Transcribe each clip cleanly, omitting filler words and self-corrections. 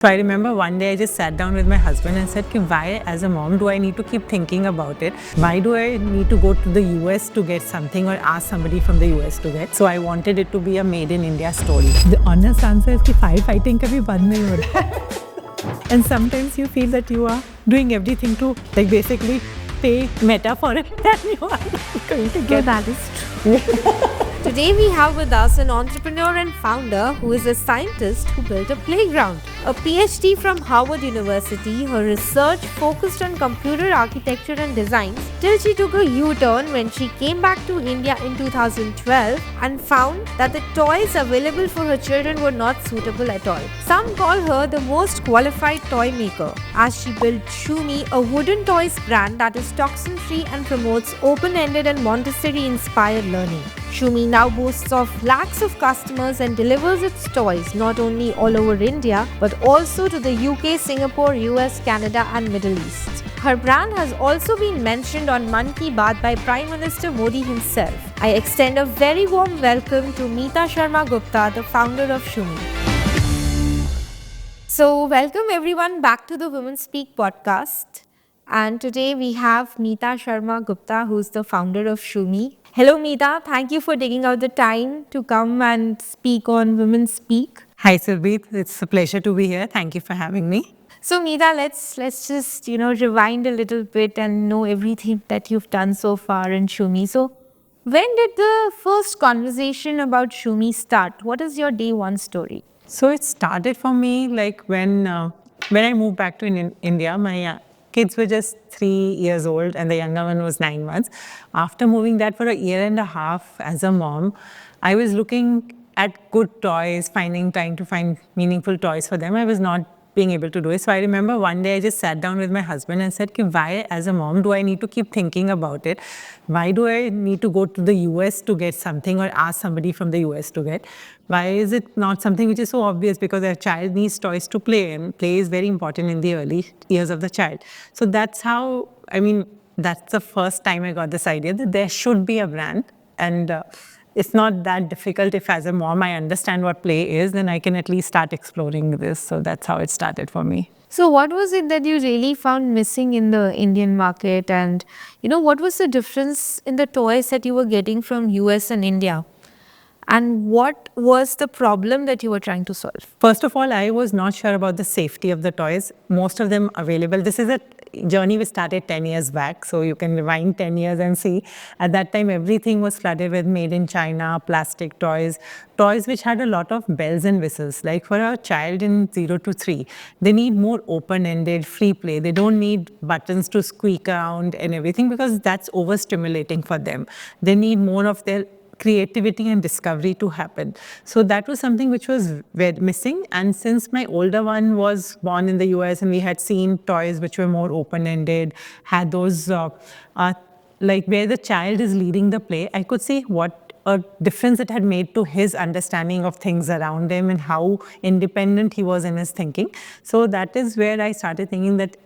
So I remember one day I just sat down with my husband and said, why as a mom do I need to keep thinking about it? Why do I need to go to the US to get something or ask somebody from the US to get? So I wanted it to be a made in India story. The honest answer is that firefighting kabhi band nahi ho raha. And sometimes you feel that you are doing everything to basically pay Meta for it that you are going to get. So that is true. Today we have with us an entrepreneur and founder who is a scientist who built a playground. A PhD from Harvard University, her research focused on computer architecture and design till she took a U-turn when she came back to India in 2012 and found that the toys available for her children were not suitable at all. Some call her the most qualified toy maker as she built Shumee, a wooden toys brand that is toxin-free and promotes open-ended and Montessori-inspired learning. Shumee now boasts of lakhs of customers and delivers its toys not only all over India but also to the UK, Singapore, US, Canada and Middle East. Her brand has also been mentioned on Mann Ki Baat by Prime Minister Modi himself. I extend a very warm welcome to Meeta Sharma Gupta, the founder of Shumee. So welcome everyone back to the Women Speak podcast. And today we have Meeta Sharma Gupta, who's the founder of Shumee. Hello Meeta, thank you for taking out the time to come and speak on Women Speak. Hi Surbhi, it's a pleasure to be here. Thank you for having me. So Meeta, let's just rewind a little bit and know everything that you've done so far in Shumee. So when did the first conversation about Shumee start? What is your day one story? So it started for me when I moved back to India. My kids were just 3 years old and the younger one was 9 months. After moving that for a year and a half as a mom, I was looking at good toys, trying to find meaningful toys for them. I was not being able to do it. So I remember one day I just sat down with my husband and said, why as a mom do I need to keep thinking about it? Why do I need to go to the US to get something or ask somebody from the US to get? Why is it not something which is so obvious? Because a child needs toys to play, and play is very important in the early years of the child. So that's how, that's the first time I got this idea that there should be a brand. And it's not that difficult. If as a mom I understand what play is, then I can at least start exploring this. So that's how it started for me. So what was it that you really found missing in the Indian market? And what was the difference in the toys that you were getting from US and India? And what was the problem that you were trying to solve? First of all, I was not sure about the safety of the toys. Most of them available. This is a journey we started 10 years back. So you can rewind 10 years and see. At that time, everything was flooded with made in China, plastic toys which had a lot of bells and whistles. Like for a child in 0 to 3, they need more open-ended, free play. They don't need buttons to squeak around and everything because that's overstimulating for them. They need more of their creativity and discovery to happen. So that was something which was missing. And since my older one was born in the US and we had seen toys which were more open-ended, had those where the child is leading the play, I could see what a difference it had made to his understanding of things around him and how independent he was in his thinking. So that is where I started thinking that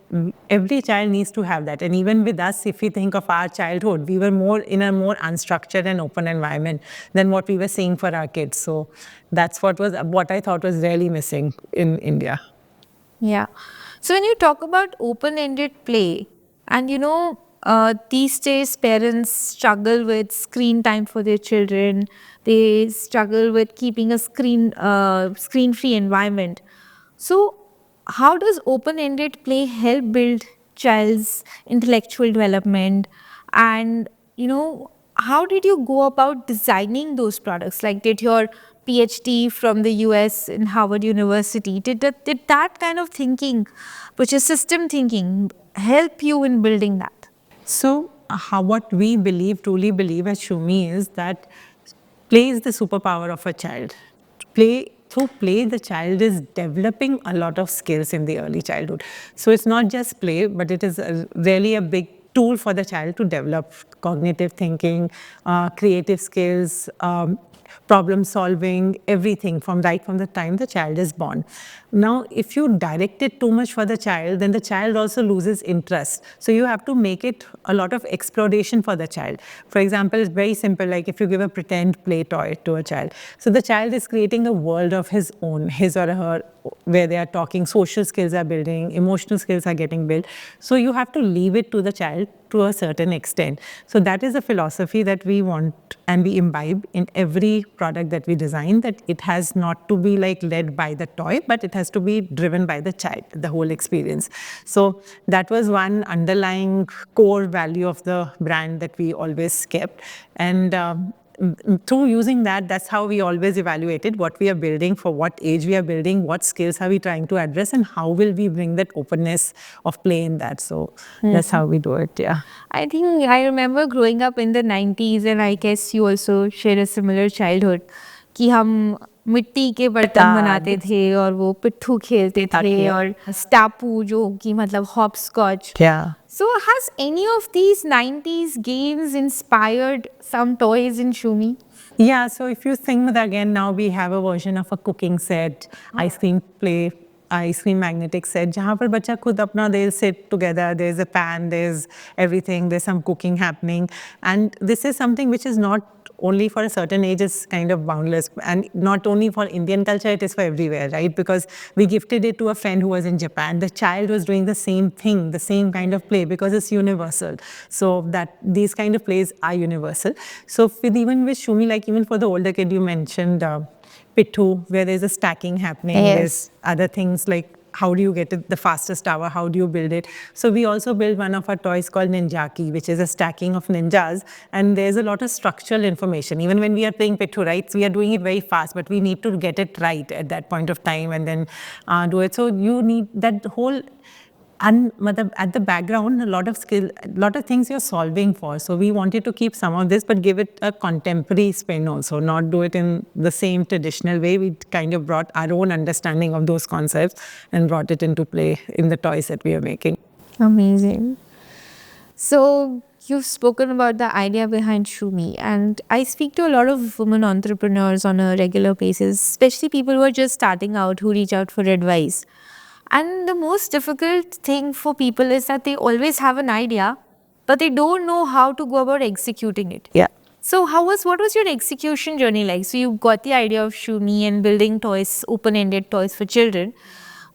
every child needs to have that. And even with us, if we think of our childhood, we were more in a more unstructured and open environment than what we were seeing for our kids. So that's what I thought was really missing in India. Yeah. So when you talk about open-ended play, and these days parents struggle with screen time for their children. They struggle with keeping a screen-free environment. So how does open-ended play help build child's intellectual development? And how did you go about designing those products? Like, did your PhD from the US in Harvard University, did that kind of thinking, which is system thinking, help you in building that? So what we truly believe at Shumee is that play is the superpower of a child. Through play, the child is developing a lot of skills in the early childhood. So it's not just play, but it is really a big tool for the child to develop cognitive thinking, creative skills, problem solving, everything from the time the child is born. Now, if you direct it too much for the child, then the child also loses interest. So you have to make it a lot of exploration for the child. For example, it's very simple, like if you give a pretend play toy to a child. So the child is creating a world of his own, his or her where they are talking, social skills are building, emotional skills are getting built. So you have to leave it to the child to a certain extent. So that is a philosophy that we want and we imbibe in every product that we design, that it has not to be like led by the toy, but it has to be driven by the child, the whole experience. So that was one underlying core value of the brand that we always kept. And through using that, that's how we always evaluated what we are building, for what age we are building, what skills are we trying to address, and how will we bring that openness of play in that. So that's how we do it, yeah. I think I remember growing up in the 90s, and I guess you also share a similar childhood, कि हम मिट्टी के बर्तन बनाते थे और वो पिट्ठू खेलते थे और स्टापू जो कि मतलब hopscotch. Yeah. So has any of these 90s games inspired some toys in Shumee? Yeah, so if you think that again, now we have a version of a cooking set, ice cream play, ice cream magnetic set, जहाँ पर बच्चा खुद अपना, they'll sit together, there's a pan, there's everything, there's some cooking happening. And this is something which is not only for a certain age, is kind of boundless. And not only for Indian culture, it is for everywhere, right? Because we gifted it to a friend who was in Japan. The child was doing the same thing, the same kind of play, because it's universal. So that these kind of plays are universal. So even with Shumee, like even for the older kid, you mentioned Pittu, where there's a stacking happening. Yes. There's other things like how do you get it, the fastest tower, how do you build it? So we also built one of our toys called Ninjaki, which is a stacking of ninjas. And there's a lot of structural information. Even when we are playing Pittu, right, we are doing it very fast, but we need to get it right at that point of time and then do it. So you need that whole, and at the background, a lot of skill, a lot of things you're solving for. So we wanted to keep some of this, but give it a contemporary spin also, not do it in the same traditional way. We kind of brought our own understanding of those concepts and brought it into play in the toys that we are making. Amazing. So you've spoken about the idea behind Shumee, and I speak to a lot of women entrepreneurs on a regular basis, especially people who are just starting out, who reach out for advice. And the most difficult thing for people is that they always have an idea, but they don't know how to go about executing it. Yeah. So what was your execution journey like? So you got the idea of Shumee and building toys, open-ended toys for children.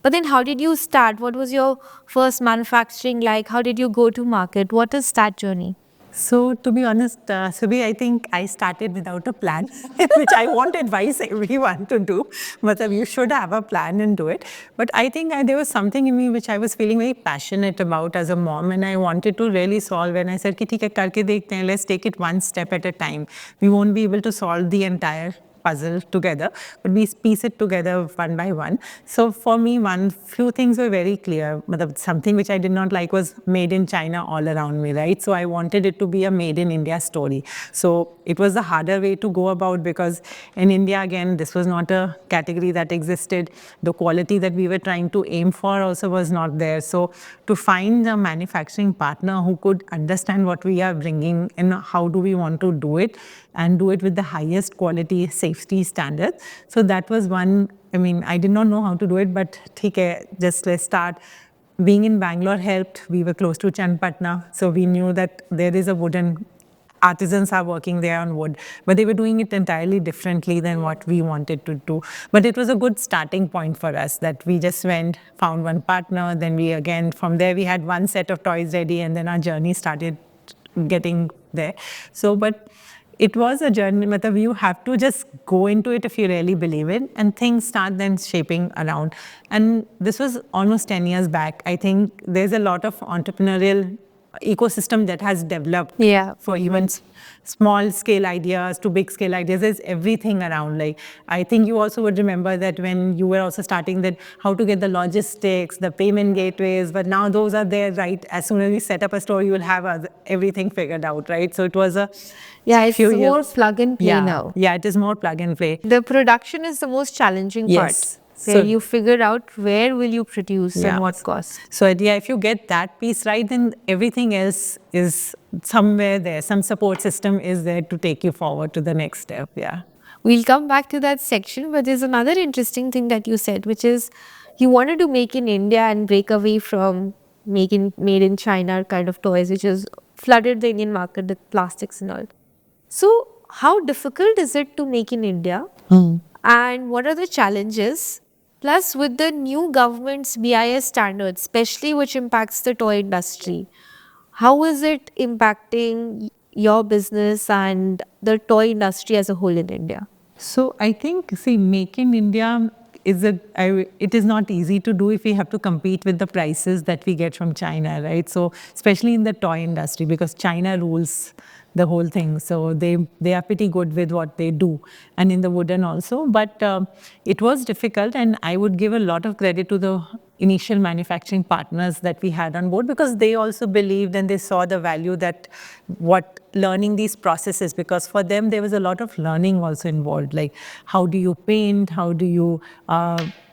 But then how did you start? What was your first manufacturing like? How did you go to market? What is that journey? So to be honest, Subhi, I think I started without a plan, which I won't advise everyone to do. But you should have a plan and do it. But I think there was something in me which I was feeling very passionate about as a mom, and I wanted to really solve. And I said, "Ki theek hai, karke dekhte hain. Let's take it one step at a time. We won't be able to solve the entire puzzle together, but we piece it together one by one." So for me, few things were very clear. Something which I did not like was made in China all around me, right? So I wanted it to be a made in India story. So it was the harder way to go about, because in India, again, this was not a category that existed. The quality that we were trying to aim for also was not there. So to find a manufacturing partner who could understand what we are bringing and how do we want to do it, and do it with the highest quality safety standards. So that was one. I mean, I did not know how to do it, but just let's start. Being in Bangalore helped. We were close to Chandpatna, so we knew that there is a wooden, artisans are working there on wood, but they were doing it entirely differently than what we wanted to do. But it was a good starting point for us, that we just went, found one partner, then from there we had one set of toys ready, and then our journey started getting there. So, but it was a journey. You have to just go into it if you really believe it, and things start then shaping around. And this was almost 10 years back. I think there's a lot of entrepreneurial ecosystem that has developed for even small scale ideas to big scale ideas. There's everything around. Like, I think you also would remember that when you were also starting, that how to get the logistics, the payment gateways, but now those are there, right? As soon as you set up a store, you will have everything figured out, right? So it was it's more plug and play now. Yeah, it is more plug and play. The production is the most challenging part. Where you figure out where will you produce and what cost. So if you get that piece right, then everything else is somewhere there. Some support system is there to take you forward to the next step. Yeah. We'll come back to that section, but there's another interesting thing that you said, which is you wanted to make in India and break away from made in China kind of toys, which has flooded the Indian market with plastics and all. So how difficult is it to make in India? And what are the challenges? Plus, with the new government's BIS standards, especially which impacts the toy industry, how is it impacting your business and the toy industry as a whole in India? So I think, see, make in India it is not easy to do if we have to compete with the prices that we get from China, right? So especially in the toy industry, because China rules the whole thing. So they are pretty good with what they do, and in the wooden also. But it was difficult, and I would give a lot of credit to the initial manufacturing partners that we had on board, because they also believed and they saw the value that what learning these processes, because for them there was a lot of learning also involved, like how do you paint, how do you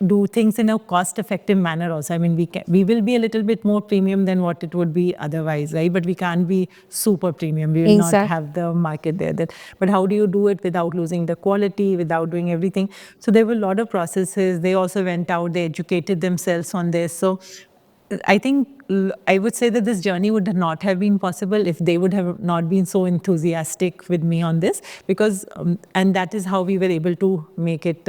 do things in a cost effective manner also. I mean, we will be a little bit more premium than what it would be otherwise, right? But we can't be super premium. We will not have the market there. But how do you do it without losing the quality, without doing everything? So there were a lot of processes. They also went out, they educated themselves on this. So I think I would say that this journey would not have been possible if they would have not been so enthusiastic with me on this, because and that is how we were able to make it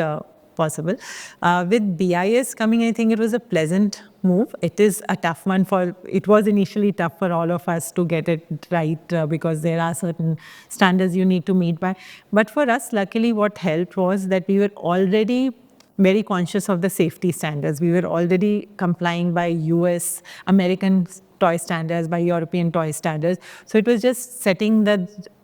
possible. With BIS coming, I think it was a pleasant move. It is a tough one it was initially tough for all of us to get it right, because there are certain standards you need to meet by. But for us, luckily, what helped was that we were already very conscious of the safety standards. We were already complying by US, American toy standards, by European toy standards. So it was just setting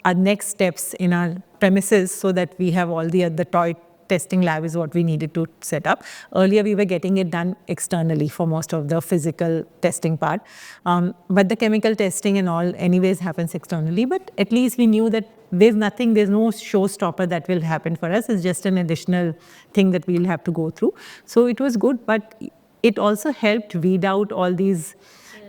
our next steps in our premises so that we have all the toy testing lab is what we needed to set up. Earlier, we were getting it done externally for most of the physical testing part. But the chemical testing and all anyways happens externally. But at least we knew that there's no showstopper that will happen for us. It's just an additional thing that we'll have to go through. So it was good, but it also helped weed out all these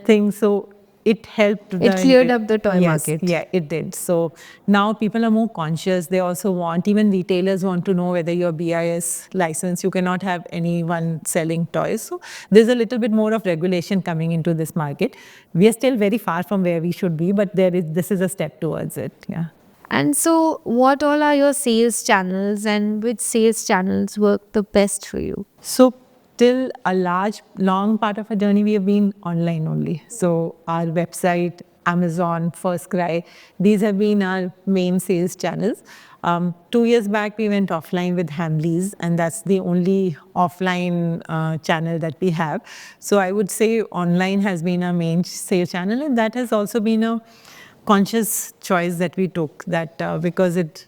things. So it helped. It cleared up the toy market. Yeah, it did. So now people are more conscious. They also even retailers want to know whether you're BIS licensed. You cannot have anyone selling toys. So there's a little bit more of regulation coming into this market. We are still very far from where we should be, but this is a step towards it. Yeah. And so, what all are your sales channels, and which sales channels work the best for you? So till a long part of our journey, we have been online only. So our website, Amazon, First Cry, these have been our main sales channels. 2 years back, we went offline with Hamleys, and that's the only offline channel that we have. So I would say online has been our main sales channel, and that has also been a conscious choice that we took, that because it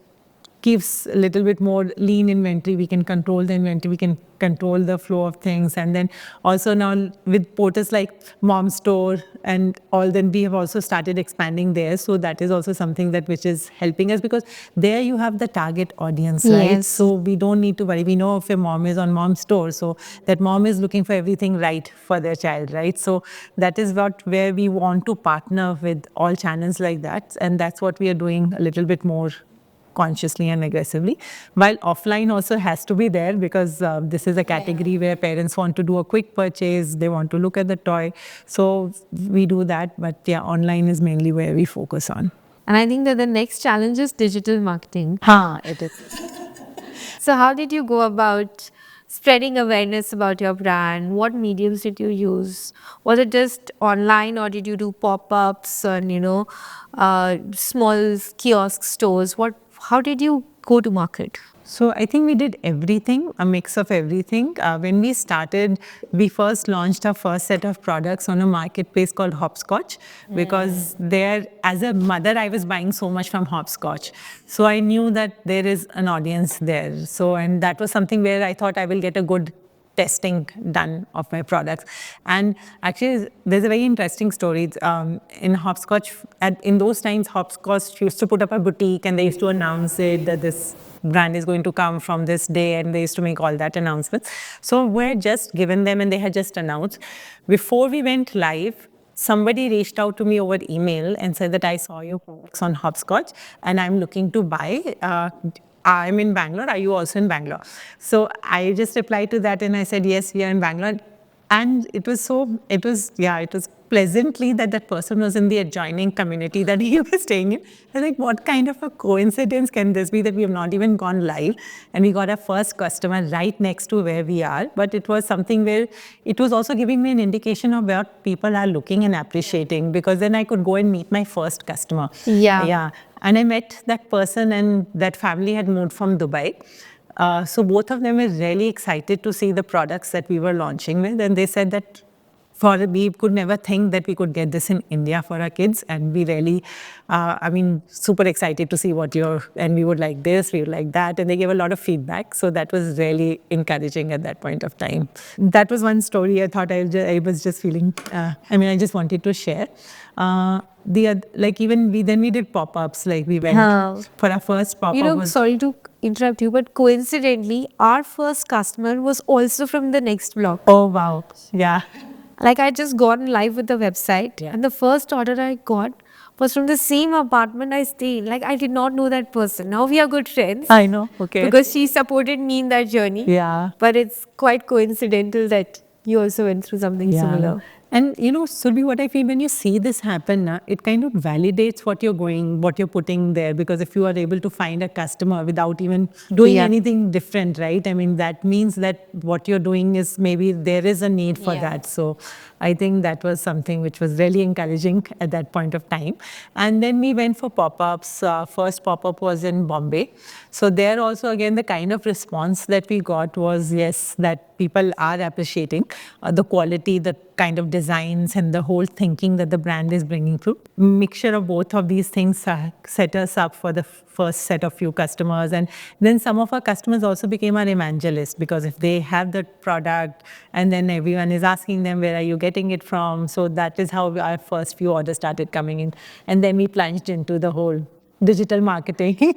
gives a little bit more lean inventory. We can control the inventory, we can control the flow of things. And then also now with portals like Mom Store and all, then we have also started expanding there. So that is also something which is helping us, because there you have the target audience, right? Yes. So we don't need to worry. We know if a mom is on Mom Store, so that mom is looking for everything right for their child, right? So that is where we want to partner with all channels like that. And that's what we are doing a little bit more consciously and aggressively. While offline also has to be there, because this is a category where parents want to do a quick purchase, they want to look at the toy. So we do that, but yeah, online is mainly where we focus on. And I think that the next challenge is digital marketing. It is. So how did you go about spreading awareness about your brand? What mediums did you use? Was it just online, or did you do pop-ups and, small kiosk stores? How did you go to market? So I think we did everything, a mix of everything. When we started, we first launched our first set of products on a marketplace called Hopscotch, because as a mother, I was buying so much from Hopscotch. So I knew that there is an audience there. So, and that was something where I thought I will get a good testing done of my products. And actually, there's a very interesting story. In Hopscotch, in those times, Hopscotch used to put up a boutique, and they used to announce it that this brand is going to come from this day, and they used to make all that announcements. So we're just given them, and they had just announced. Before we went live, somebody reached out to me over email and said that I saw your products on Hopscotch, and I'm looking to buy. I'm in Bangalore. Are you also in Bangalore? So I just replied to that, and I said, yes, we are in Bangalore. And it was pleasantly that that person was in the adjoining community that he was staying in. I was like, what kind of a coincidence can this be that we have not even gone live and we got our first customer right next to where we are? But it was something where it was also giving me an indication of what people are looking and appreciating, because then I could go and meet my first customer. Yeah. And I met that person, and that family had moved from Dubai. So both of them were really excited to see the products that we were launching with. And they said that we could never think that we could get this in India for our kids. And we really, super excited to see and we would like this, we would like that. And they gave a lot of feedback. So that was really encouraging at that point of time. That was one story I thought I was just feeling, I just wanted to share. We did pop-ups, like we went for our first pop-up. Sorry to interrupt you, but coincidentally, our first customer was also from the next block. Oh, wow. Yeah. Like, I just gone live with the website, and the first order I got was from the same apartment I stay in. Like, I did not know that person. Now we are good friends. I know. Okay. Because she supported me in that journey. Yeah. But it's quite coincidental that you also went through something similar. And Surbhi, what I feel when you see this happen, it kind of validates what you're putting there. Because if you are able to find a customer without even doing anything different, right? That means that what you're doing is, maybe there is a need for that. So I think that was something which was really encouraging at that point of time. And then we went for pop-ups. First pop-up was in Bombay. So there also, again, the kind of response that we got was, yes, that people are appreciating the quality, the kind of designs and the whole thinking that the brand is bringing through. Mixture of both of these things set us up for the first set of few customers. And then some of our customers also became our evangelists, because if they have the product and then everyone is asking them, where are you getting it from? So that is how our first few orders started coming in. And then we plunged into the whole digital marketing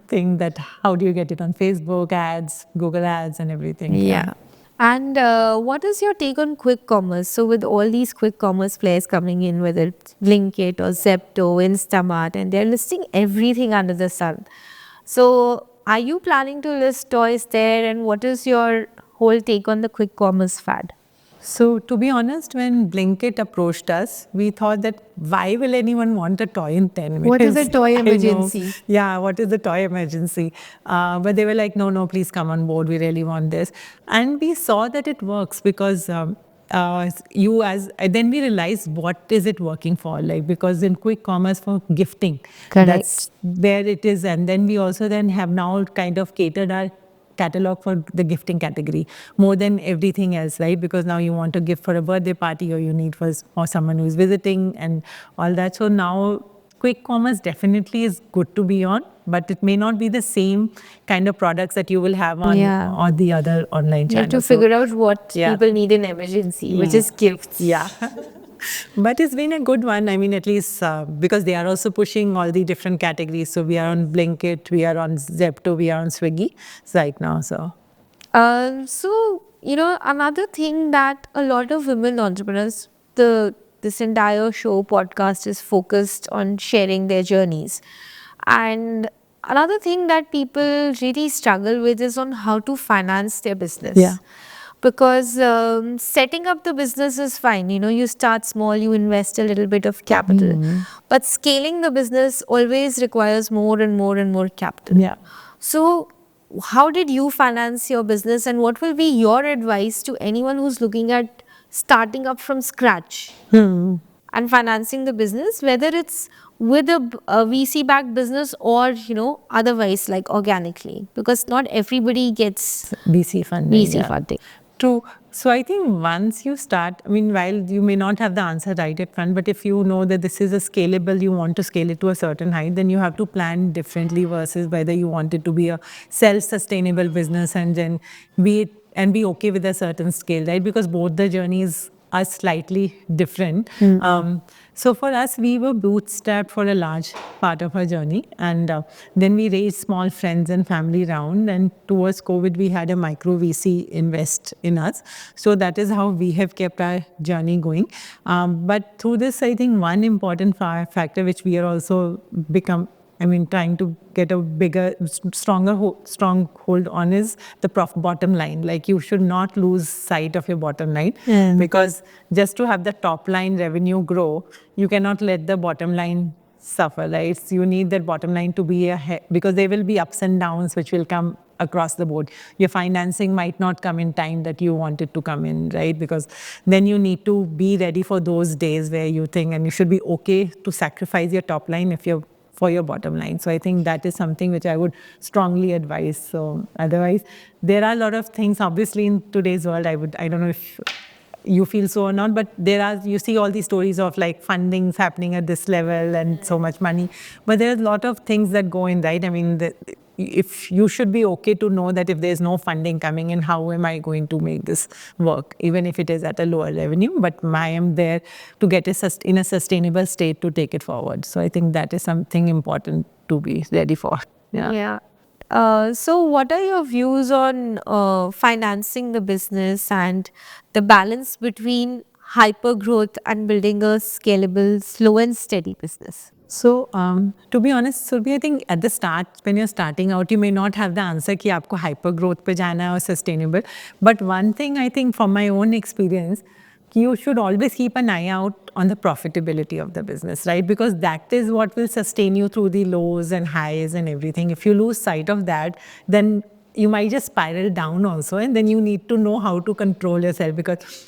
thing, that how do you get it on Facebook ads, Google ads and everything. Yeah. And what is your take on quick commerce? So with all these quick commerce players coming in, whether it's Blinkit or Zepto, Instamart, and they're listing everything under the sun. So are you planning to list toys there, and what is your whole take on the quick commerce fad? So to be honest, when Blinkit approached us, we thought that why will anyone want a toy in 10 minutes? What is a toy emergency? Yeah, what is the toy emergency? But they were like, no, please come on board. We really want this. And we saw that it works, because then we realized what is it working for, like, because in quick commerce for gifting, that's where it is. And then we also have now kind of catered our catalog for the gifting category more than everything else, right? Because now you want to gift for a birthday party, or you need for someone who is visiting and all that. So now quick commerce definitely is good to be on, but it may not be the same kind of products that you will have on the other online channels. You have to figure out what people need in emergency, which is gifts. Yeah. But it's been a good one. At least because they are also pushing all the different categories. So we are on Blinkit, we are on Zepto, we are on Swiggy right now. So, another thing that a lot of women entrepreneurs, this entire show podcast is focused on sharing their journeys. And another thing that people really struggle with is on how to finance their business. Yeah. Because setting up the business is fine. You start small, you invest a little bit of capital. But scaling the business always requires more and more and more capital. Yeah. So how did you finance your business, and what will be your advice to anyone who's looking at starting up from scratch and financing the business, whether it's with a VC-backed business or, otherwise, like organically? Because not everybody gets VC funding. funding. True. So I think once you start, while you may not have the answer right at front, but if you know that this is a scalable, you want to scale it to a certain height, then you have to plan differently versus whether you want it to be a self-sustainable business and then be okay with a certain scale, right? Because both the journeys are slightly different. So for us, we were bootstrapped for a large part of our journey. And then we raised small friends and family round. And towards COVID, we had a micro VC invest in us. So that is how we have kept our journey going. But through this, I think one important factor which we are also I mean, trying to get a bigger, strong hold on is the bottom line. Like you should not lose sight of your bottom line because just to have the top line revenue grow, you cannot let the bottom line suffer, right? So you need that bottom line to be because there will be ups and downs which will come across the board. Your financing might not come in time that you want it to come in, right? Because then you need to be ready for those days where you think, and you should be okay to sacrifice your top line if you're for your bottom line. So I think that is something which I would strongly advise. So otherwise, there are a lot of things, obviously in today's world, I don't know if you feel so or not, but you see all these stories of like fundings happening at this level and so much money, but there's a lot of things that go in, right? I mean, if you should be okay to know that if there's no funding coming in, how am I going to make this work, even if it is at a lower revenue, but I am there to get in a sustainable state to take it forward. So I think that is something important to be ready for. Yeah. So what are your views on financing the business and the balance between hyper growth and building a scalable, slow and steady business? So, to be honest, Surbhi, I think at the start, when you're starting out, you may not have the answer कि आपको hyper growth पे जाना है or sustainable. But one thing I think from my own experience, you should always keep an eye out on the profitability of the business, right? Because that is what will sustain you through the lows and highs and everything. If you lose sight of that, then you might just spiral down also, and then you need to know how to control yourself, because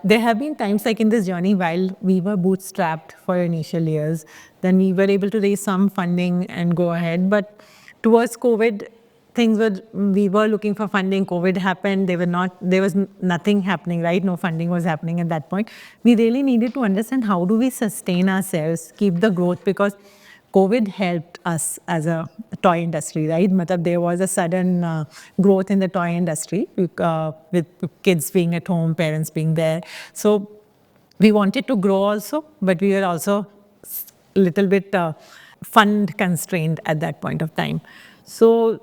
there have been times like in this journey while we were bootstrapped for initial years, then we were able to raise some funding and go ahead. But towards COVID, we were looking for funding. COVID happened. There was nothing happening, right? No funding was happening at that point. We really needed to understand how do we sustain ourselves, keep the growth, because COVID helped us as a toy industry, right? Matlab, there was a sudden growth in the toy industry with kids being at home, parents being there. So we wanted to grow also, but we were also a little bit fund constrained at that point of time. So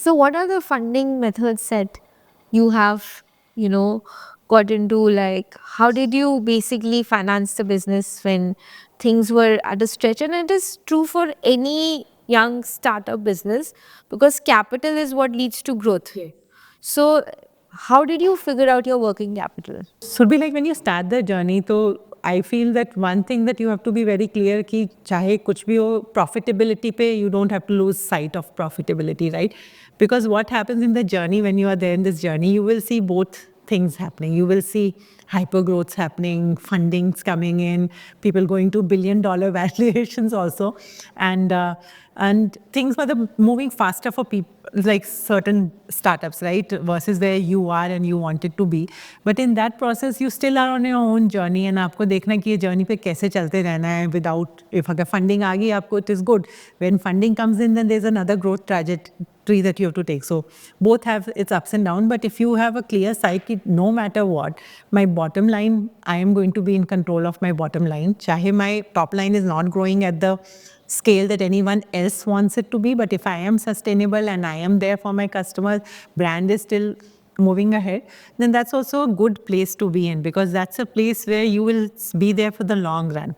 what are the funding methods that you have, got into? Like, how did you basically finance the business when things were at a stretch? And it is true for any young startup business because capital is what leads to growth. So, how did you figure out your working capital? should be like when you start the journey, so I feel that one thing that you have to be very clear कि चाहे कुछ भी हो, profitability पे you don't have to lose sight of profitability, right? Because what happens in the journey, when you are there in this journey, you will see both things happening. You will see hyper growths happening, fundings coming in, people going to billion-dollar valuations also, and things were moving faster for people, like certain startups, right, versus where you are and you want it to be. But in that process, you still are on your own journey, and आपको देखना कि ये journey पे कैसे चलते रहना है without, if अगर funding आ गई आपको, it is good. When funding comes in, then there's another growth trajectory that you have to take. So both have its ups and downs, but if you have a clear sight, no matter what, my bottom line, I am going to be in control of my bottom line. चाहे my top line is not growing at the scale that anyone else wants it to be, but if I am sustainable and I am there for my customers, brand is still moving ahead, then that's also a good place to be in, because that's a place where you will be there for the long run.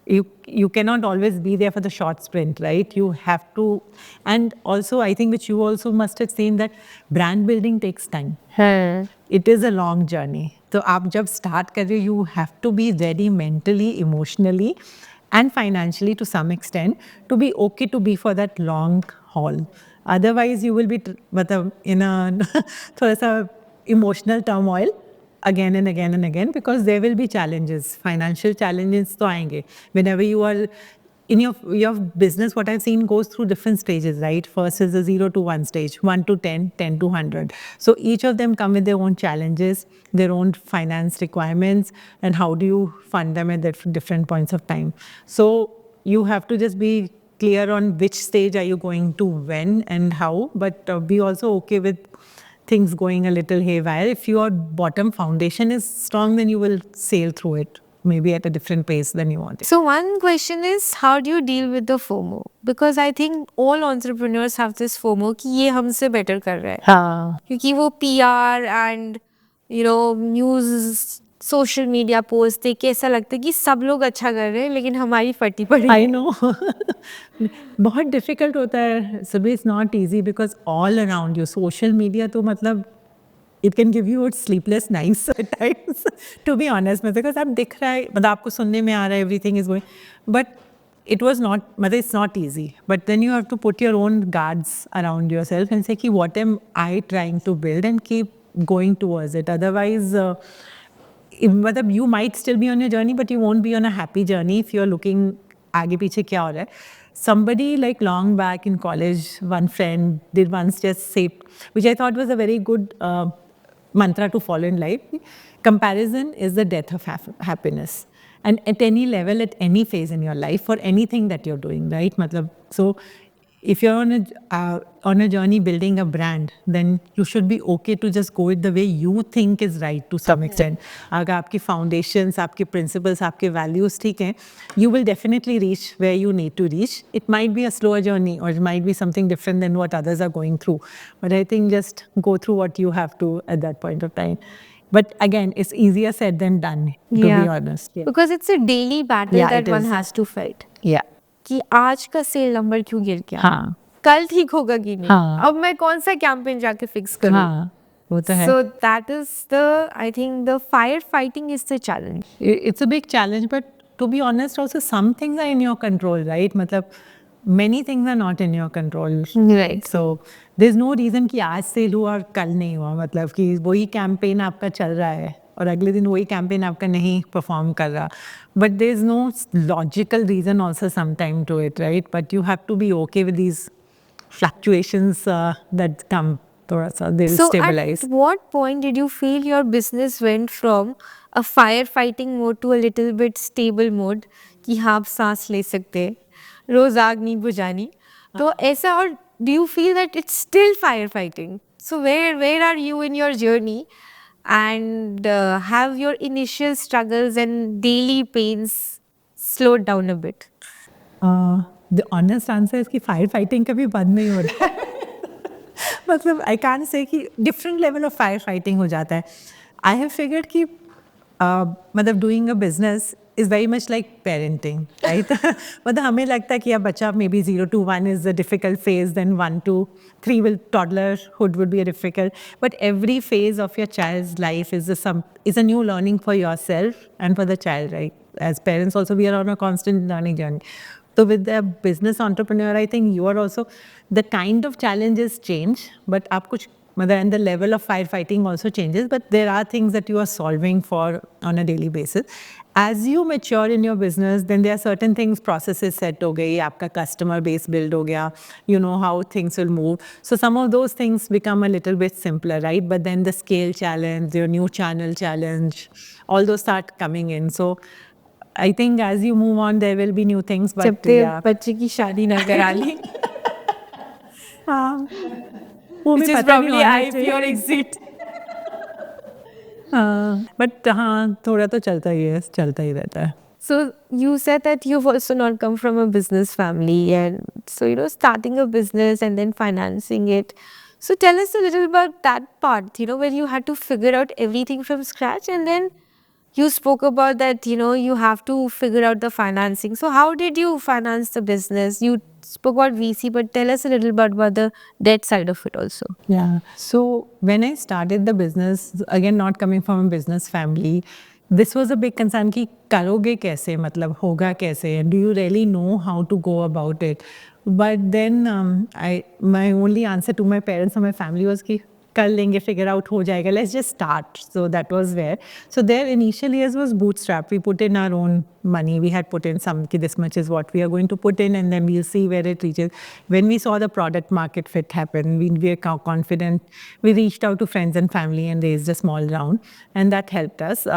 You cannot always be there for the short sprint, right? You have to, and also I think which you also must have seen, that brand building takes time. It is a long journey. So आप जब start कर रहे हो, you have to be ready mentally, emotionally, and financially to some extent to be okay to be for that long haul. Otherwise, you will be in a थोड़ा सा emotional turmoil again and again and again, because there will be challenges. Financial challenges तो आएंगे. Whenever you are in your business, what I've seen goes through different stages, right? First is the 0 to 1 stage, 1 to 10, 10 to 100. So each of them come with their own challenges, their own finance requirements, and how do you fund them at different points of time. So you have to just be clear on which stage are you going to, when and how, but be also okay with things going a little haywire. If your bottom foundation is strong, then you will sail through it, maybe at a different pace than you want it. So one question is, how do you deal with the FOMO? Because I think all entrepreneurs have this FOMO कि ये हमसे better कर रहा है. हाँ. क्योंकि वो PR and news social media post देख के ऐसा लगता है कि सब लोग अच्छा कर रहे हैं लेकिन हमारी फटी पड़ी आई नो बहुत डिफिकल्ट होता है सुबह. It's not easy because all around you social media तो मतलब it can give you sleepless nights at times to be honest. मतलब बिकॉज आप दिख रहा है, मतलब आपको सुनने में आ रहा है everything is going, but it was not, मतलब it's not easy, but then you have to put your own guards around yourself and say कि what am I trying to build and keep going towards it. Otherwise मतलब you might still be on your journey but you won't be on a happy journey if you're looking आगे पीछे क्या हो रहा है. Somebody like long back in college, one friend did once just say, which I thought was a very good mantra to follow in life. Comparison is the death of happiness. And at any level, at any phase in your life, for anything that you're doing, right? Matlab, so if you're on a journey building a brand, then you should be okay to just go it the way you think is right to some extent. अगर आपकी foundations, आपके principles, आपके values ठीक हैं, you will definitely reach where you need to reach. It might be a slower journey or it might be something different than what others are going through. But I think just go through what you have to at that point of time. But again, it's easier said than done, to be honest. Yeah. Because it's a daily battle Yeah, that it one is. has to fight. Yeah. कि आज का cell number क्यों गिर गया, हाँ. कल ठीक होगा कि नहीं, हाँ. अब मैं कौन सा कैंपेन जाके फिक्स करूं. हाँ, वो तो है. So that is the, I think the firefighting is the challenge. It's a big challenge, but to be honest, also some things are in your control, right? मतलब many things are not in your control. Right. So there's no reason कि आज cell हुआ और कल नहीं हुआ. मतलब कि वही कैंपेन आपका चल रहा है और अगले दिन वही कैंपेन आपका नहीं परफॉर्म कर रहा. But there's no logical reason also sometime to it, right? But you have to be okay with these fluctuations that come. थोड़ा सा they'll So stabilize. at what point did you feel your business went from a firefighting mode to a little bit stable mode कि हाँ आप सांस ले सकते हैं, रोज आग नहीं बुझानी, तो ऐसा, और do you feel that it's still firefighting? So where are you in your journey, and have your initial struggles and daily pains slowed down a bit? The honest answer is कि फायर फाइटिंग कभी बंद नहीं हो रहा है. मतलब आई can say कि different level of fire fighting हो जाता है. आई हैव फिगर्ड कि मतलब doing a business is very much like parenting, right? मतलब हमें लगता है कि अब बच्चा maybe 0 to 1 is a difficult phase, then 1 to 3 will toddlerhood would be a difficult, but every phase of your child's life is a new learning for yourself and for the child, right? As parents also, we are on a constant learning journey. So with the business entrepreneur, I think you are also, the kind of challenges change, but आप कुछ, and the level of firefighting also changes, but there are things that you are solving for on a daily basis. As you mature in your business, then there are certain things, processes set हो गई, आपका customer base build हो गया, you know how things will move. So some of those things become a little bit simpler, right? But then the scale challenge, your new channel challenge, all those start coming in. So I think as you move on, there will be new things. But जब तक बच्चे की शादी ना करा ली, हाँ, वो which भी is पता नहीं probably होना IPO or exit. हाँ, but हाँ, थोड़ा तो चलता ही है, चलता ही रहता है. So you said that you've also not come from a business family, and so starting a business and then financing it. So tell us a little about that part, where you had to figure out everything from scratch, and then you spoke about that, you have to figure out the financing. So how did you finance the business? You spoke about VC, but tell us a little bit about the debt side of it also. Yeah. So when I started the business, again, not coming from a business family, this was a big concern कि करोगे कैसे, मतलब होगा कैसे, and do you really know how to go about it? But then my only answer to my parents and my family was कि कर लेंगे, figure out हो जाएगा, let's just start. So that was where. So their initial years was bootstrapped. We put in our own money. We had put in some, this much is what we are going to put in, and then we'll see where it reaches. When we saw the product market fit happen, we were confident. We reached out to friends and family and raised a small round, and that helped us.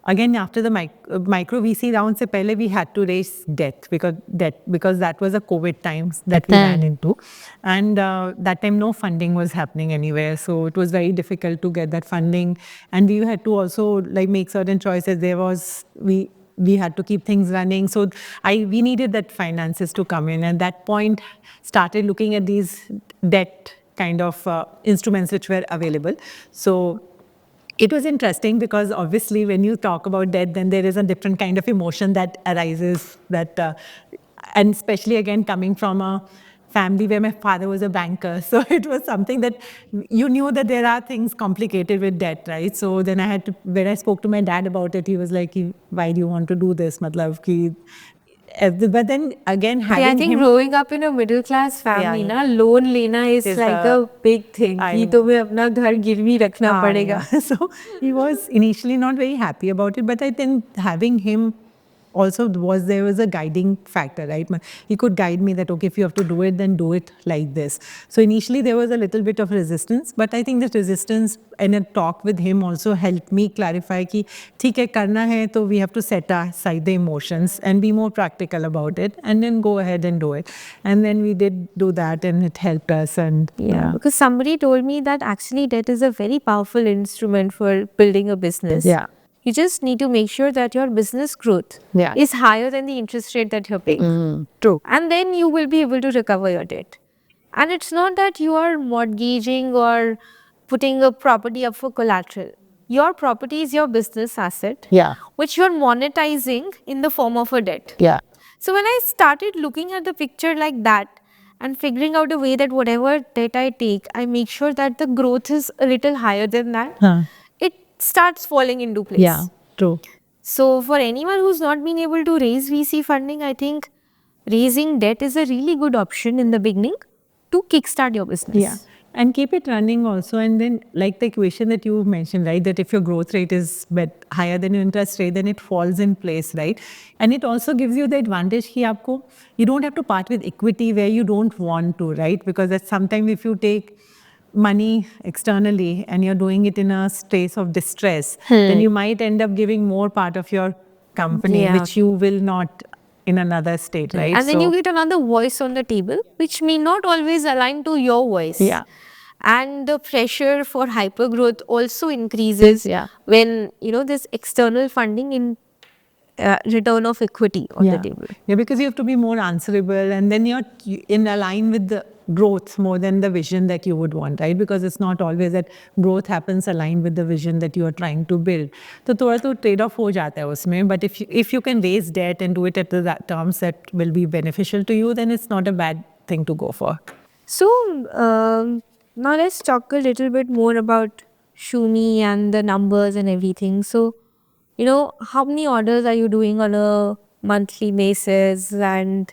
Again, after the micro VC round se pehle, we had to raise debt because that was a COVID times that we ran into, and that time no funding was happening anywhere, so it was very difficult to get that funding, and we had to also like make certain choices. We had to keep things running, so we needed that finances to come in, and that point started looking at these debt kind of instruments which were available. So It was interesting because obviously when you talk about death, then there is a different kind of emotion that arises and especially again coming from a family where my father was a banker. So it was something that you knew that there are things complicated with debt, right? So then when I spoke to my dad about it, he was like, why do you want to do this? Matlab ki, but then again, I having think him, growing up in a middle class family, Yeah. na loan lena is Is like a- a big thing. I कि know. तुम्हें अपना घर गिरवी रखना पड़ेगा. So he was initially not very happy about it, but I think having him also there was a guiding factor, right? He could guide me that, okay, if you have to do it, then do it like this. So initially there was a little bit of resistance, but I think that resistance and a talk with him also helped me clarify कि ठीक है करना है तो we have to set aside the emotions and be more practical about it and then go ahead and do it. And then we did do that and it helped us. And Yeah, because somebody told me that actually debt is a very powerful instrument for building a business. Yeah. You just need to make sure that your business growth Yeah. is higher than the interest rate that you're paying. True. And then you will be able to recover your debt. And it's not that you are mortgaging or putting a property up for collateral. Your property is your business asset, Yeah. which you're monetizing in the form of a debt. Yeah. So when I started looking at the picture like that and figuring out a way that whatever debt I take, I make sure that the growth is a little higher than that, it starts falling into place. Yeah, true. So for anyone who's not been able to raise VC funding, I think raising debt is a really good option in the beginning to kickstart your business. Yeah. And keep it running also. And then, like the equation that you mentioned, right, that if your growth rate is higher than your interest rate, then it falls in place, right? And it also gives you the advantage that you don't have to part with equity where you don't want to, right? Because sometimes if you take money externally and you're doing it in a space of distress, then you might end up giving more part of your company, Yeah. which you will not in another state, right? And then you get another voice on the table, which may not always align to your voice. Yeah. And the pressure for hyper growth also increases Yeah. when, this external funding in return of equity on the table. Yeah, because you have to be more answerable and then you're in align with the growth more than the vision that you would want, right? Because it's not always that growth happens aligned with the vision that you are trying to build. So थोड़ा तो trade off हो जाता है उसमें, but if you can raise debt and do it at the terms that will be beneficial to you, then it's not a bad thing to go for. So now let's talk a little bit more about Shumee and the numbers and everything. So, how many orders are you doing on a monthly basis, and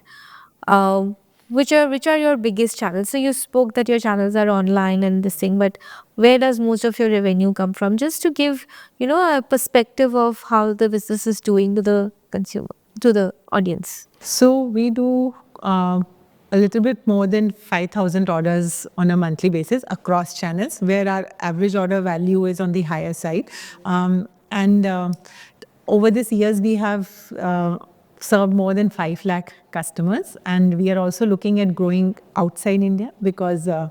which are your biggest channels? So you spoke that your channels are online and this thing, but where does most of your revenue come from? Just to give a perspective of how the business is doing to the consumer, to the audience. So we do a little bit more than 5,000 orders on a monthly basis across channels, where our average order value is on the higher side. Over these years, we have served more than 5 lakh customers, and we are also looking at growing outside India because the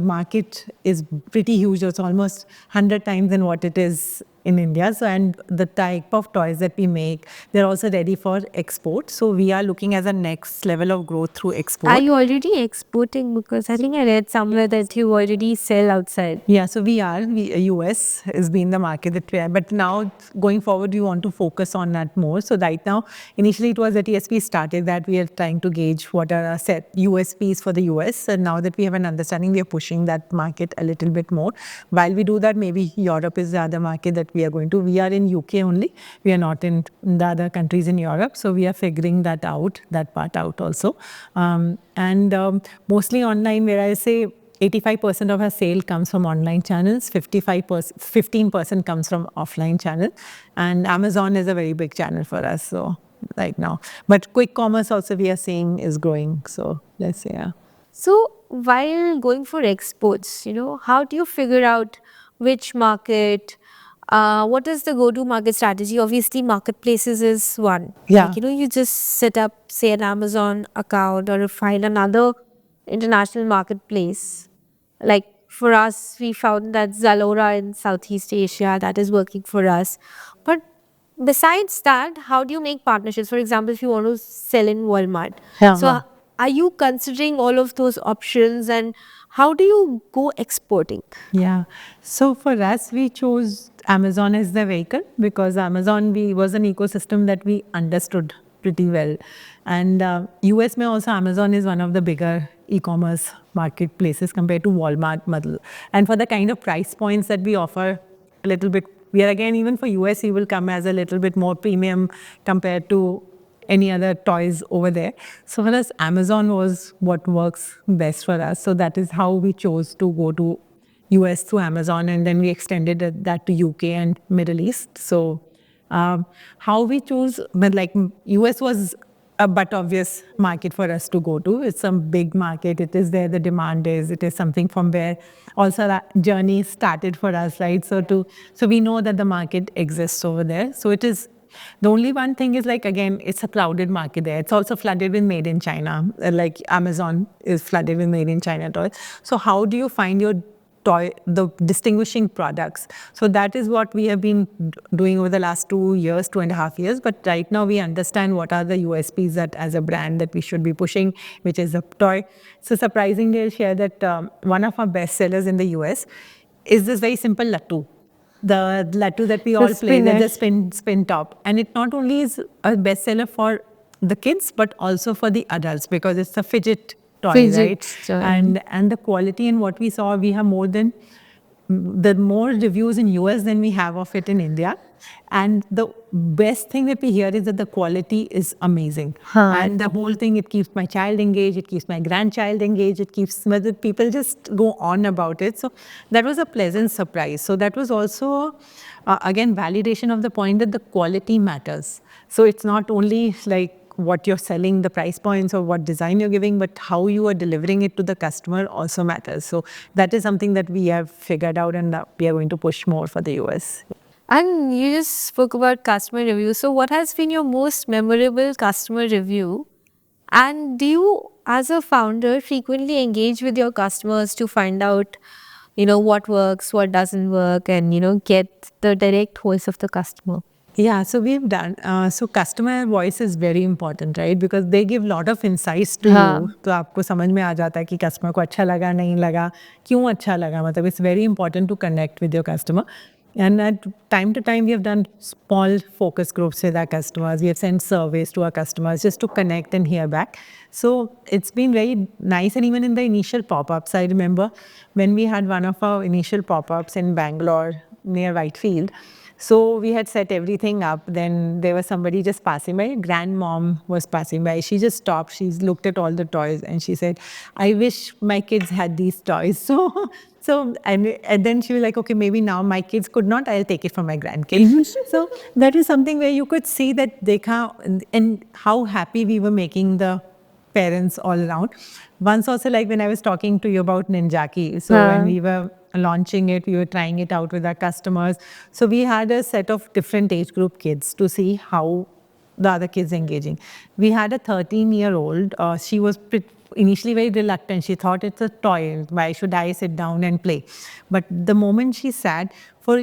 market is pretty huge. It's almost 100 times than what it is in India. So, and the type of toys that we make, they're also ready for export. So we are looking as a next level of growth through export. Are you already exporting? Because I think I read somewhere that you already sell outside. Yeah, so we are. US has been the market that we are. But now, going forward, we want to focus on that more. So right now, initially it was that ESP started that we are trying to gauge what are our set USPs for the US. And now that we have an understanding, we are pushing that market a little bit more. While we do that, maybe Europe is the other market that we are going to. We are in UK only. We are not in the other countries in Europe. So we are figuring that part out also. Mostly online, where I say 85% of our sale comes from online channels, 15% comes from offline channel, and Amazon is a very big channel for us. So right now, but quick commerce also we are seeing is growing. So let's say yeah. So while going for exports, how do you figure out which market? What is the go-to market strategy? Obviously, marketplaces is one. Yeah. Like, you just set up, say, an Amazon account or find another international marketplace. Like for us, we found that Zalora in Southeast Asia, that is working for us. But besides that, how do you make partnerships? For example, if you want to sell in Walmart. Yeah. So are you considering all of those options, and How do you go exporting? Yeah. So for us, we chose Amazon as the vehicle because Amazon was an ecosystem that we understood pretty well. And US mein also Amazon is one of the bigger e-commerce marketplaces compared to Walmart. And for the kind of price points that we offer, a little bit, we are again, even for US, you will come as a little bit more premium compared to any other toys over there. So for us, Amazon was what works best for us. So that is how we chose to go to US through Amazon, and then we extended that to UK and Middle East. So how we chose, but like US was a but obvious market for us to go to. It's a big market. It is there. The demand is. It is something from where also that journey started for us, right? So we know that the market exists over there. So it is. The only one thing is like again, it's a crowded market there. It's also flooded with made in China. Like Amazon is flooded with made in China toys. So how do you find your the distinguishing products? So that is what we have been doing over the last 2 years, 2.5 years. But right now we understand what are the USPs that as a brand that we should be pushing, which is a toy. So surprisingly, I'll share that one of our best sellers in the US is this very simple lattu. The lattu that we all play with, the spin top. And it not only is a bestseller for the kids, but also for the adults because it's a fidget toy, right? Toy. And the quality in what we saw, we have more reviews in US than we have of it in India. And the best thing that we hear is that the quality is amazing. And the whole thing, it keeps my child engaged, it keeps my grandchild engaged, it keeps people just go on about it. So that was a pleasant surprise. So that was also, again, validation of the point that the quality matters. So it's not only like what you're selling, the price points or what design you're giving, but how you are delivering it to the customer also matters. So that is something that we have figured out and that we are going to push more for the US. And you just spoke about customer reviews. So what has been your most memorable customer review? And do you, as a founder, frequently engage with your customers to find out, what works, what doesn't work, and, get the direct voice of the customer? Yeah, so we've done, so customer voice is very important, right? Because they give lot of insights to you. तो आपको समझ में आ जाता है कि customer को अच्छा लगा, नहीं लगा, क्यों अच्छा लगा. मतलब it's very important to connect with your customer. And at time to time, we have done small focus groups with our customers. We have sent surveys to our customers just to connect and hear back. So it's been very nice. And even in the initial pop-ups, I remember when we had one of our initial pop-ups in Bangalore near Whitefield. So we had set everything up. Then there was somebody just passing by. Grandmom was passing by. She just stopped. She looked at all the toys and she said, "I wish my kids had these toys." And then she was like, "Okay, maybe now my kids could not. I'll take it from my grandkids." So that is something where you could see that and how happy we were making the parents all around. Once also, like when I was talking to you about Ninjaki, so when we were launching it, we were trying it out with our customers. So we had a set of different age group kids to see how the other kids engaging. We had a 13-year-old. She was initially very reluctant. She thought it's a toy. Why should I sit down and play? But the moment she sat,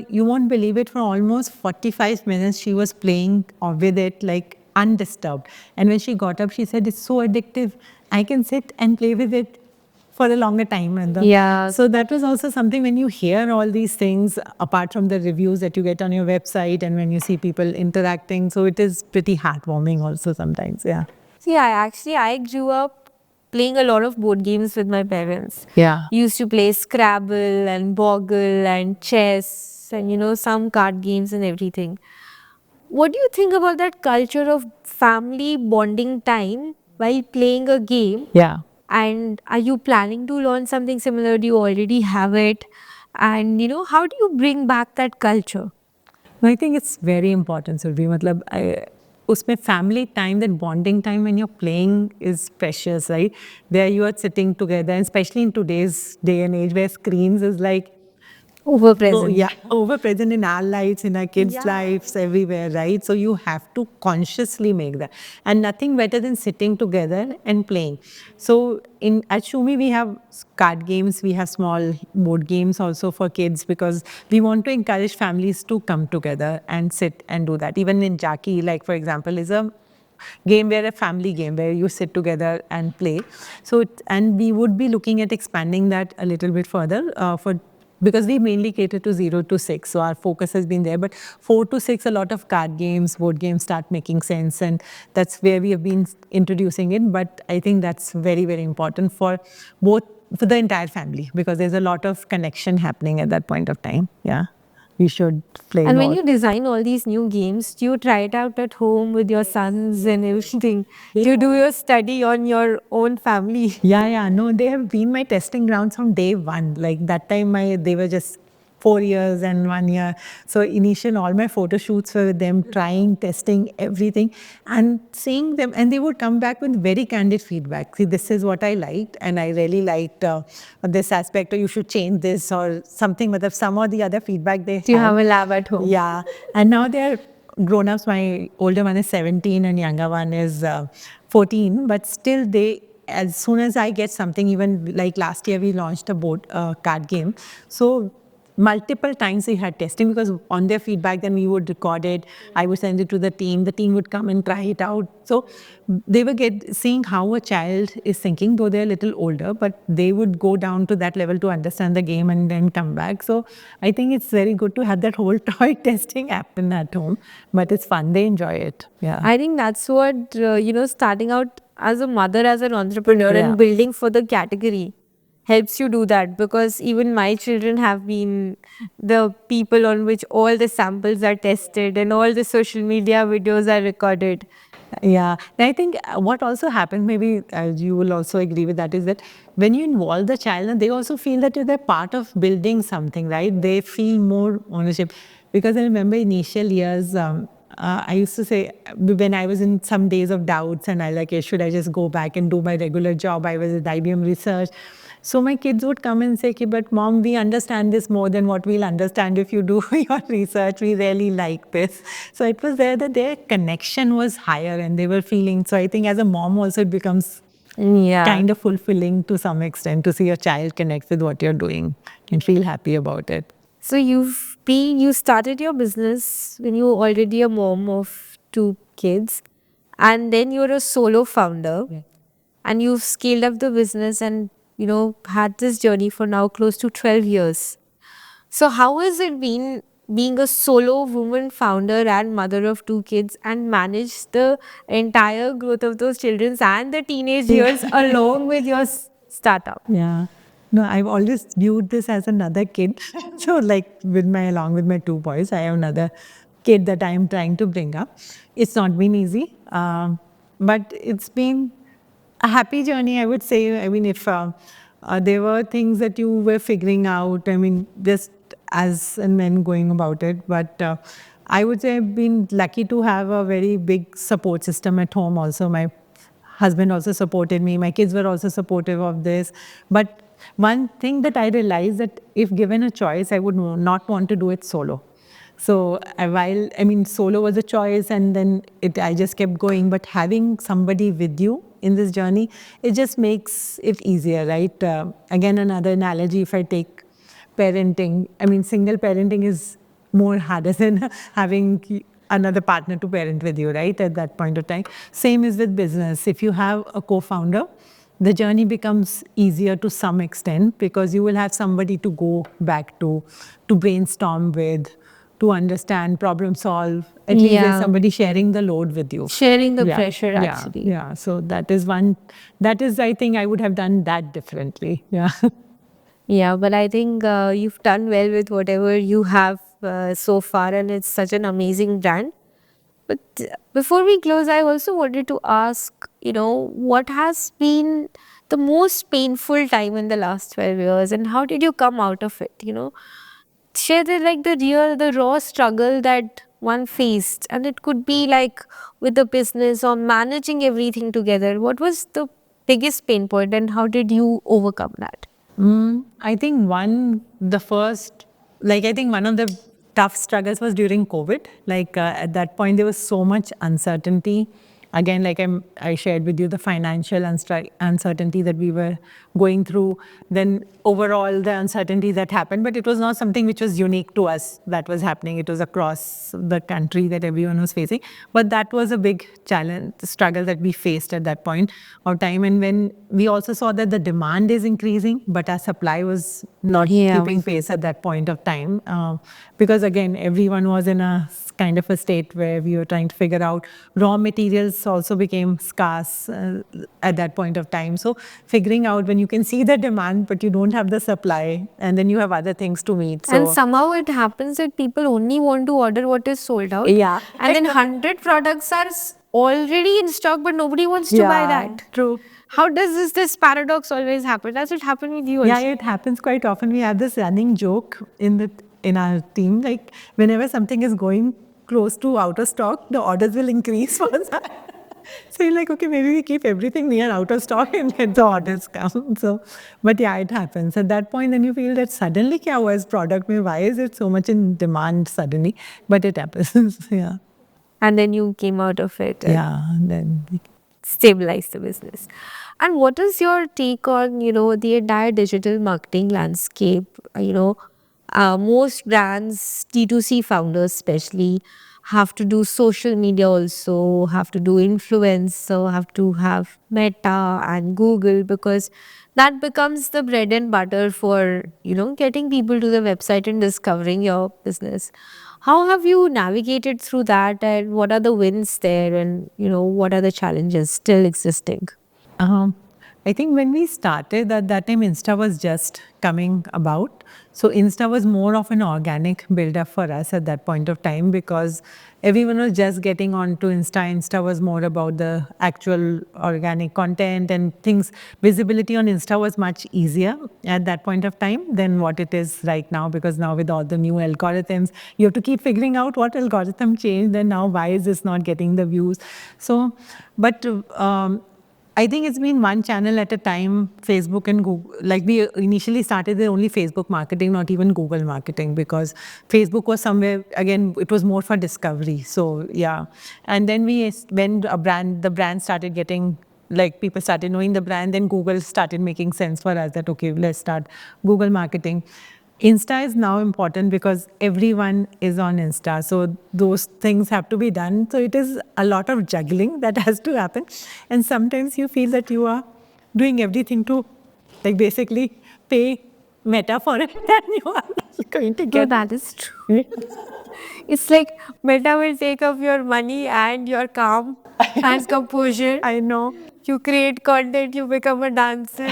you won't believe it, for almost 45 minutes, she was playing with it like undisturbed. And when she got up, she said, "It's so addictive. I can sit and play with it for a longer time." Yeah. So that was also something when you hear all these things, apart from the reviews that you get on your website and when you see people interacting. So it is pretty heartwarming also sometimes, yeah. See, I grew up playing a lot of board games with my parents. Yeah. Used to play Scrabble and Boggle and chess and, some card games and everything. What do you think about that culture of family bonding time while playing a game? Yeah. And are you planning to launch something similar? Do you already have it? And, how do you bring back that culture? I think it's very important, Surbi. Usme family time, that bonding time when you're playing is precious, right? There you are sitting together, and especially in today's day and age where screens is like over present in our lives, in our kids' lives, everywhere, right? So you have to consciously make that. And nothing better than sitting together and playing. So at Shumee, we have card games, we have small board games also for kids because we want to encourage families to come together and sit and do that. Even in Jackie, like for example, is a a family game where you sit together and play. So, and we would be looking at expanding that a little bit further because we mainly cater to 0 to 6, so our focus has been there. But 4 to 6, a lot of card games, board games start making sense, and that's where we have been introducing it. But I think that's very, very important for the entire family, because there's a lot of connection happening at that point of time. Yeah. We should play And when more. you design all these new games, do you try it out at home with your sons and everything? Do you do your study on your own family? Yeah. No, they have been my testing grounds from day one. Like that time, they were just 4 years and 1 year. So initial, all my photo shoots were with them, trying, testing everything, and seeing them. And they would come back with very candid feedback. See, this is what I liked, and I really liked this aspect, or you should change this, or something. But some or the other feedback they Do you had. have a lab at home? Yeah, and now they're grown-ups. My older one is 17 and younger one is 14, but still as soon as I get something, even like last year we launched a board card game. So multiple times we had testing, because on their feedback then we would record it, I would send it to the team would come and try it out. So they were seeing how a child is thinking, though they're a little older, but they would go down to that level to understand the game and then come back. So I think it's very good to have that whole toy testing happen at home, but it's fun, they enjoy it. Yeah. I think that's what, starting out as a mother, as an entrepreneur, and building for the category helps you do that, because even my children have been the people on which all the samples are tested and all the social media videos are recorded. Yeah, and I think what also happens, maybe you will also agree with that, is that when you involve the child, they also feel that they're part of building something, right? They feel more ownership. Because I remember initial years, I used to say, when I was in some days of doubts and I like, should I just go back and do my regular job? I was at IBM Research. So my kids would come and say, but mom, we understand this more than what we'll understand if you do your research. We really like this. So it was there that their connection was higher and they were feeling. So I think as a mom also it becomes kind of fulfilling to some extent to see your child connect with what you're doing and feel happy about it. So you started your business when you were already a mom of 2 kids, and then you're a solo founder, and you've scaled up the business and had this journey for now close to 12 years. So how has it been being a solo woman founder and mother of 2 kids and manage the entire growth of those children and the teenage years along with your startup? Yeah. No, I've always viewed this as another kid. So like along with my 2 boys, I have another kid that I'm trying to bring up. It's not been easy, but it's been a happy journey, I would say. I mean, if there were things that you were figuring out, I mean, just as and when going about it, but I would say I've been lucky to have a very big support system at home also. My husband also supported me. My kids were also supportive of this. But one thing that I realized, that if given a choice, I would not want to do it solo. So solo was a choice, and then I just kept going. But having somebody with you in this journey, it just makes it easier, right? Again, another analogy, if I take parenting, I mean, single parenting is more harder than having another partner to parent with you, right? At that point of time. Same is with business. If you have a co-founder, the journey becomes easier to some extent, because you will have somebody to go back to brainstorm with, to understand, problem solve. At least there's somebody sharing the load with you. Sharing the pressure, actually. Yeah. So that is I think I would have done that differently. Yeah. Yeah, but I think you've done well with whatever you have so far, and it's such an amazing brand. But before we close, I also wanted to ask, what has been the most painful time in the last 12 years, and how did you come out of it? Share the raw struggle that one faced, and it could be like with the business or managing everything together. What was the biggest pain point, and how did you overcome that? I think one of the tough struggles was during COVID. At that point, there was so much uncertainty again, like I shared with you, the financial uncertainty that we were going through, then overall the uncertainty that happened, but it was not something which was unique to us that was happening. It was across the country that everyone was facing. But that was a big challenge, struggle that we faced at that point of time. And when we also saw that the demand is increasing, but our supply was not keeping pace at that point of time. Because again, everyone was in a kind of a state where we were trying to figure out. Raw materials also became scarce at that point of time. So figuring out when you can see the demand, but you don't have the supply, and then you have other things to meet. So, and somehow it happens that people only want to order what is sold out. Yeah. And then 100 products are already in stock, but nobody wants to buy that. True. How does this paradox always happen? Does it happen with you also? Yeah, it happens quite often. We have this running joke in our team, like whenever something is going close to out of stock, the orders will increase first. So you're like, okay, maybe we keep everything near out of stock and let the orders come. So, but yeah, it happens. At that point, then you feel that suddenly kya hua is product mein? Why is it so much in demand suddenly? But it happens. Yeah. And then you came out of it. Yeah. And then Stabilize the business. And what is your take on, the entire digital marketing landscape? Most brands, D2C founders especially, have to do social media also, have to do influencer, have to have Meta and Google, because that becomes the bread and butter for, getting people to the website and discovering your business. How have you navigated through that, and what are the wins there, and what are the challenges still existing? I think when we started at that time, Insta was just coming about. So Insta was more of an organic build-up for us at that point of time, because everyone was just getting onto Insta. Insta was more about the actual organic content and things. Visibility on Insta was much easier at that point of time than what it is right now, because now with all the new algorithms, you have to keep figuring out what algorithm changed and now why is this not getting the views. So, but I think it's been one channel at a time, Facebook and Google. Like we initially started with only Facebook marketing, not even Google marketing, because Facebook was somewhere, again, it was more for discovery. So yeah. And then when the brand started getting, like people started knowing the brand, then Google started making sense for us that, okay, let's start Google marketing. Insta is now important because everyone is on Insta. So those things have to be done. So it is a lot of juggling that has to happen. And sometimes you feel that you are doing everything to like basically pay Meta for it and you are going to get. No, that is true. It's like Meta will take up your money and your calm and composure. I know. You create content, you become a dancer,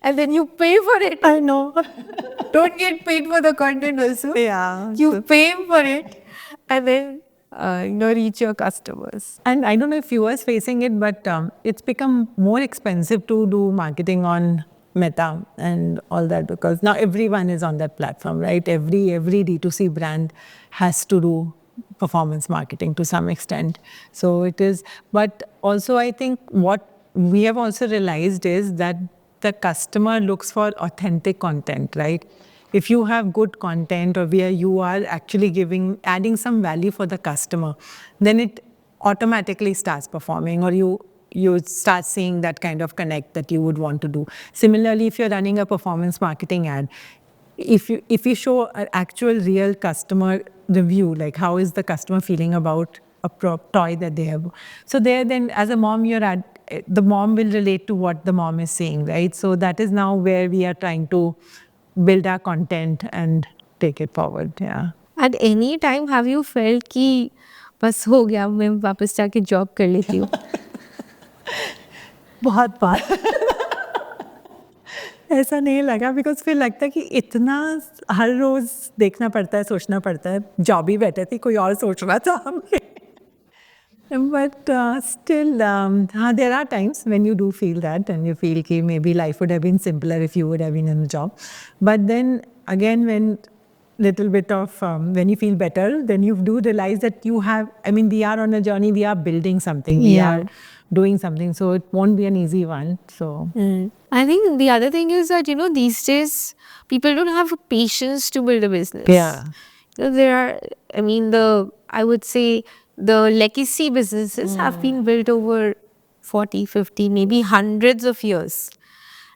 and then you pay for it. I know. Don't get paid for the content also. Yeah. You pay for it and then reach your customers. And I don't know if you are facing it, but it's become more expensive to do marketing on Meta and all that, because now everyone is on that platform, right? Every D2C brand has to do performance marketing to some extent. So it is, but also I think what we have also realized is that the customer looks for authentic content, right? If you have good content or where you are actually adding some value for the customer, then it automatically starts performing, or you start seeing that kind of connect that you would want to do. Similarly, if you're running a performance marketing ad, if you show an actual real customer review, like how is the customer feeling about a toy that they have. So then as a mom, the mom will relate to what the mom is saying, right? So that is now where we are trying to build our content and take it forward. Yeah. At any time have you felt कि बस हो गया, मैं वापस जाके job कर लेती हूँ? बहुत बार ऐसा नहीं लगा, बिकॉज फिर लगता है कि इतना हर रोज देखना पड़ता है, सोचना पड़ता है. जॉब ही बेटर थी, कोई और सोच रहा था हमें. But still, there are times when you do feel that, and you feel that maybe life would have been simpler if you would have been in a job. But then again, when little bit of, when you feel better, then you do realize that we are on a journey, we are building something, we are doing something, so it won't be an easy one. So I think the other thing is that, these days, people don't have patience to build a business. Yeah. There are, I would say, the legacy businesses have been built over 40, 50, maybe hundreds of years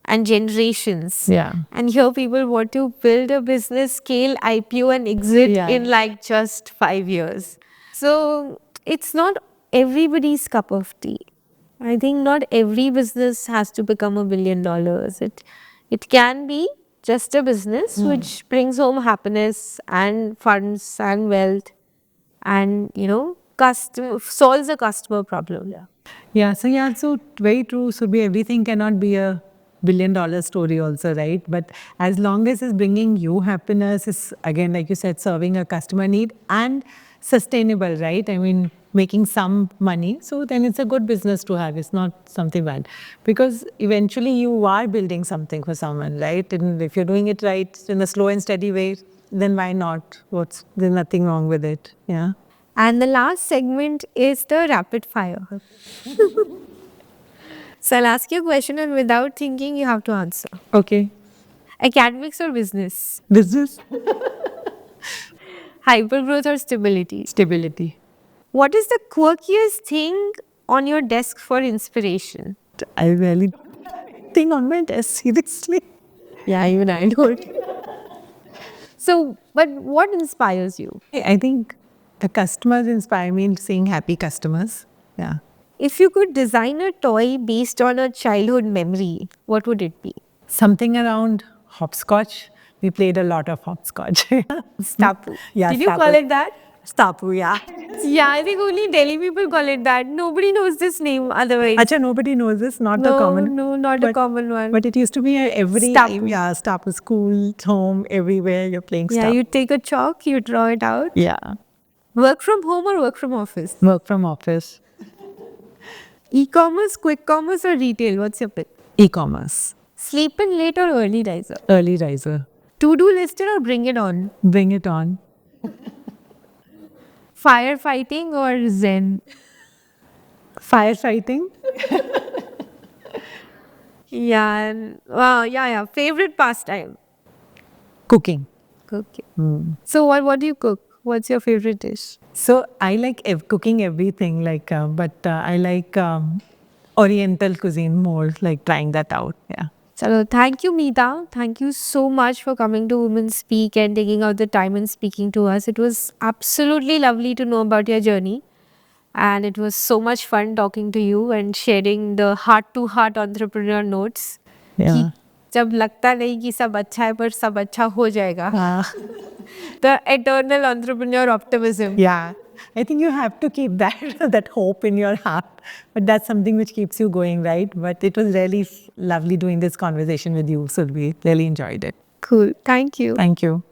and generations. Yeah. And here people want to build a business, scale, IPO and exit in like just 5 years. So it's not everybody's cup of tea. I think not every business has to become $1 billion. It can be just a business which brings home happiness and funds and wealth and solves a customer problem. So very true. So everything cannot be a $1 billion story also, right? But as long as it's bringing you happiness, is again, like you said, serving a customer need and sustainable, right? I mean, making some money. So then it's a good business to have. It's not something bad. Because eventually you are building something for someone, right? And if you're doing it right in a slow and steady way, then why not? There's nothing wrong with it. Yeah. And the last segment is the rapid fire. So I'll ask you a question and without thinking, you have to answer. Okay. Academics or business? Business? Hypergrowth or stability? Stability. What is the quirkiest thing on your desk for inspiration? I really think on my desk, seriously. Yeah, even I don't. So, but what inspires you? I think the customers inspire me, seeing happy customers. Yeah. If you could design a toy based on a childhood memory, what would it be? Something around hopscotch. We played a lot of hopscotch. Stapu. Yeah, Did you call it that? Stapu, yeah. Yeah, I think only Delhi people call it that. Nobody knows this name otherwise. Acha, nobody knows this, not a common. No, not a common one. But it used to be every Stapu. Yeah, Stapu, school, home, everywhere you're playing Yeah, Stapu. you take a chalk, you draw it out. Yeah. Work from home or work from office? Work from office. E-commerce, quick commerce or retail? What's your pick? E-commerce. Sleep in late or early riser? Early riser. To-do listed or bring it on? Bring it on. Firefighting or zen? Firefighting. Yeah. Favorite pastime? Cooking. Cooking. So what do you cook? What's your favorite dish? So I like cooking everything, but I like Oriental cuisine more, like trying that out. Yeah. So thank you, Meeta. Thank you so much for coming to Women Speak and taking out the time and speaking to us. It was absolutely lovely to know about your journey. And it was so much fun talking to you and sharing the heart-to-heart entrepreneur notes. Yeah. जब लगता नहीं कि सब अच्छा है पर सब अच्छा हो जाएगा. The eternal entrepreneur optimism. Yeah. I think you have to keep that hope in your heart. But that's something which keeps you going, right? But it was really lovely doing this conversation with you, Surbi. Really enjoyed it. Cool. Thank you. Thank you.